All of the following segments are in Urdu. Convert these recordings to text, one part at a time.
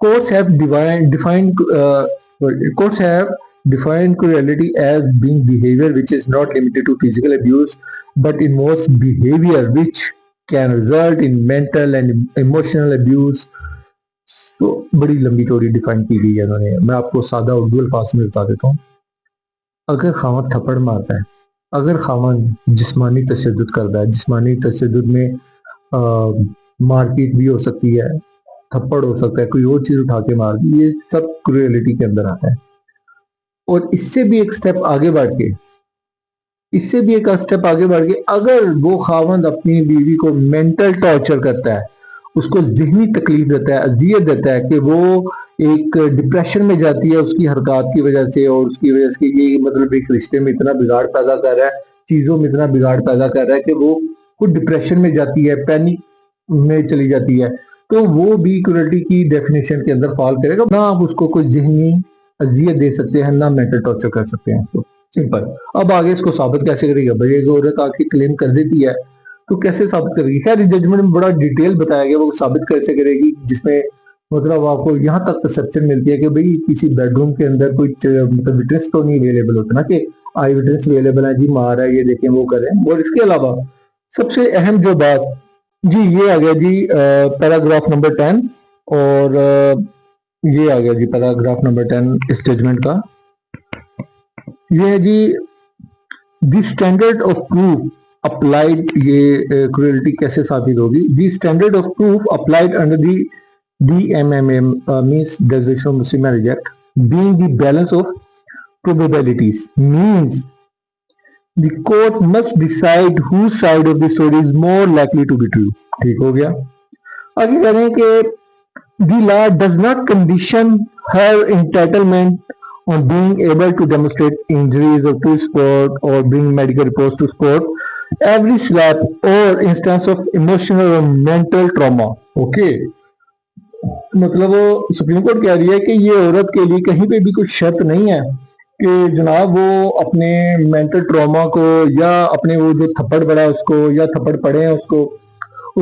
Courts have courts have defined cruelty as being behavior which is not limited to physical abuse, but involves behavior which can result in mental and emotional abuse, تو بڑی لمبی چوڑی ڈیفائن کی گئی ہے انہوں نے. میں آپ کو سادہ اردو الفاظ میں بتا دیتا ہوں. اگر خاوند تھپڑ مارتا ہے، اگر خاوند جسمانی تشدد کرتا ہے، جسمانی تشدد میں مار پیٹ بھی ہو سکتی ہے، تھپڑ ہو سکتا ہے، کوئی اور چیز اٹھا کے مار دی، یہ سب کروئلٹی کے اندر آتا ہے. اور اس سے بھی ایک سٹیپ آگے بڑھ کے اگر وہ خاوند اپنی بیوی کو مینٹل ٹارچر کرتا ہے، اس کو ذہنی تکلیف دیتا ہے، اذیت دیتا ہے کہ وہ ایک ڈپریشن میں جاتی ہے اس کی حرکات کی وجہ سے، اور اس کی وجہ سے یہ مطلب ایک رشتے میں اتنا بگاڑ پیدا کر رہا ہے، چیزوں میں اتنا بگاڑ پیدا کر رہا ہے کہ وہ خود ڈپریشن میں جاتی ہے، پینک میں چلی جاتی ہے، تو وہ بھی کروئلٹی کی ڈیفینیشن کے اندر فال کرے گا. نہ آپ اس کو کوئی ذہنی اذیت دے سکتے ہیں، نہ مینٹل ٹارچر کر سکتے ہیں اس کو. سمپل. اب آگے اس کو ثابت کیسے کرے گا؟ بھائی اگر عورت آ کے کلیم کر دیتی ہے تو کیسے ثابت کرے گی؟ خیر اس ججمنٹ میں بڑا ڈیٹیل بتایا گیا وہ ثابت کیسے کرے گی، جس میں مطلب آپ کو یہاں تک پرسپشن ملتی ہے کہ بھئی کسی بیڈ روم کے اندر کوئی مطلب وٹنس تو نہیں اویلیبل ہوتا نا، کہ آئی وٹنس اویلیبل ہے، جی مار ہے، یہ دیکھیں وہ کریں. اور اس کے علاوہ سب سے اہم جو بات جی یہ آ گیا جی پیراگراف نمبر 10، اور یہ آ گیا جی پیراگراف نمبر 10 اس ججمنٹ کا. یہ ہے جی the standard of proof applied, یہ کروئلٹی کیسے ثابت ہوگی. The standard of proof applied under the DMMM means Declaration of Muslim Marriage Act, being the balance of probabilities, means the court must decide whose side of the story is more likely to be true. ٹھیک ہو گیا. آگے کہہ رہے ہیں کہ the law does not condition her entitlement on being able to demonstrate injuries or to sport or bring medical reports to sport every slap or instance of emotional or mental trauma. Okay. مطلب سپریم کورٹ کہہ رہی ہے کہ یہ عورت کے لیے کہیں پہ بھی کوئی شرط نہیں ہے کہ جناب وہ اپنے مینٹل ٹراما کو یا اپنے وہ جو تھپڑ پڑا اس کو یا تھپڑ پڑے ہیں اس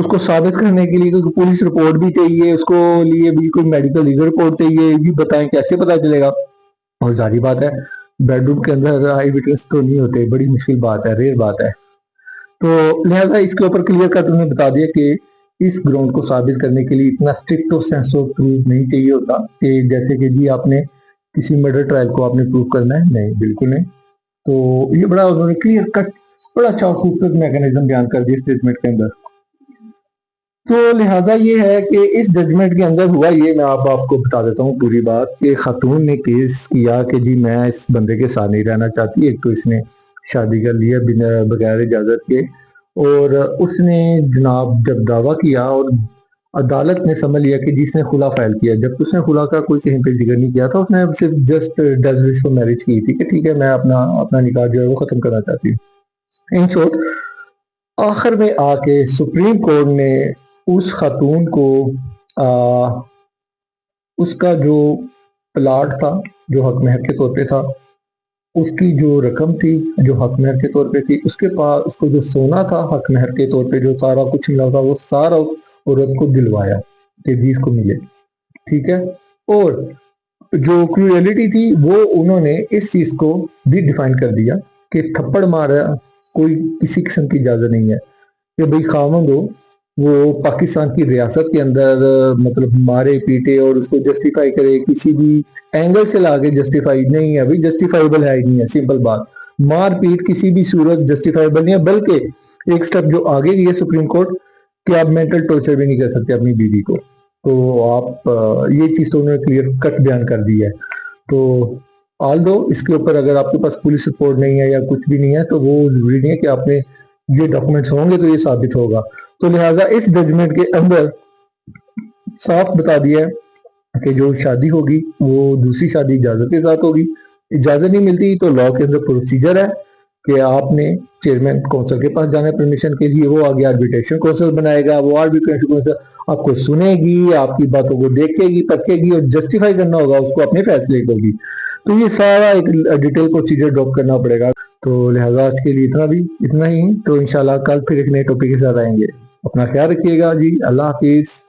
کو ثابت کرنے کے لیے کوئی پولیس رپورٹ بھی چاہیے، اس کو لیے بھی کوئی میڈیکل لیگل رپورٹ چاہیے. یہ بتائیں کیسے پتا چلے گا؟ اور ظاہری بات ہے بیڈ روم کے اندر آئی وٹنس تو نہیں ہوتے، بڑی مشکل بات ہے، ریئر بات ہے. تو لہٰذا اس کے اوپر کلیئر کٹ انہوں نے بتا دیا کہ اس گراؤنڈ کو ثابت کرنے کے لیے اتنا اسٹرکٹ اور سینس آف پروف نہیں چاہیے ہوتا کہ جیسے کہ جی آپ نے کسی مرڈر ٹرائل کو آپ نے پروف کرنا ہے، نہیں بالکل نہیں. تو یہ بڑا انہوں نے کلیئر کٹ بڑا اچھا خوبصورت میکانزم بیان کر دیا اسٹیٹمنٹ کے اندر. تو لہٰذا یہ ہے کہ اس ججمنٹ کے اندر ہوا یہ، میں آپ کو بتا دیتا ہوں پوری بات، کہ خاتون نے کیس کیا کہ جی میں اس بندے کے ساتھ نہیں رہنا چاہتی. ایک تو اس نے شادی کر لیا بغیر اجازت کے، اور اس نے جناب جب دعویٰ کیا اور عدالت نے سمجھ لیا کہ جس نے خلا فائل کیا، جب اس نے خلا کا کوئی کہیں پہ ذکر نہیں کیا تھا، اس نے صرف جسٹ ڈیکلریشن آف میرج کی تھی کہ ٹھیک ہے میں اپنا نکاح جو ہے وہ ختم کرنا چاہتی ہوں. ان شورٹ آخر میں آ کے سپریم کورٹ نے اس خاتون کو اس کا جو پلاٹ تھا جو حق مہر کے طور پہ تھا، اس کی جو رقم تھی جو حق مہر کے طور پہ تھی، اس کے پاس اس کو جو سونا تھا حق مہر کے طور پہ جو سارا کچھ ملا تھا، وہ سارا عورت کو دلوایا کہ جی اس کو ملے. ٹھیک ہے. اور جو کروئلٹی تھی وہ انہوں نے اس چیز کو بھی ڈیفائن کر دیا کہ تھپڑ مارا کوئی کسی قسم کی اجازت نہیں ہے کہ بھئی خاوند ہو وہ پاکستان کی ریاست کے اندر مطلب مارے پیٹے اور اس کو جسٹیفائی کرے، کسی بھی اینگل سے لا کے جسٹیفائی نہیں ہے، ابھی جسٹیفائیبل ہے ہی نہیں ہے. سمپل بات، مار پیٹ کسی بھی صورت جسٹیفائیبل نہیں ہے. بلکہ ایک سٹیپ جو آگے گئی ہے سپریم کورٹ کہ آپ مینٹل ٹارچر بھی نہیں کر سکتے اپنی بیوی کو. تو آپ یہ چیز تو انہوں نے کلیئر کٹ بیان کر دی ہے. تو آل دو اس کے اوپر اگر آپ کے پاس پولیس رپورٹ نہیں ہے یا کچھ بھی نہیں ہے تو وہ ضروری نہیں ہے کہ آپ نے یہ ڈاکومنٹس ہوں گے تو یہ ثابت ہوگا. تو لہٰذا اس ججمنٹ کے اندر صاف بتا دیا ہے کہ جو شادی ہوگی وہ دوسری شادی اجازت کے ساتھ ہوگی. اجازت نہیں ملتی تو لاء کے اندر پروسیجر ہے کہ آپ نے چیئرمین کونسل کے پاس جانا ہے پرمیشن کے لیے، وہ آگے آربیٹریشن کونسل بنائے گا، وہ آربیٹریشن کونسل آپ کو سنے گی، آپ کی باتوں کو دیکھے گی، پرکھے گی اور جسٹیفائی کرنا ہوگا اس کو اپنے فیصلے کو بھی. تو یہ سارا ایک ڈیٹیل پروسیجر ڈراپ کرنا پڑے گا. تو لہٰذا آج کے لیے اتنا ہی. تو انشاءاللہ کل پھر ایک نئے ٹاپک کے ساتھ آئیں گے. اپنا خیال رکھیے گا جی. اللہ حافظ.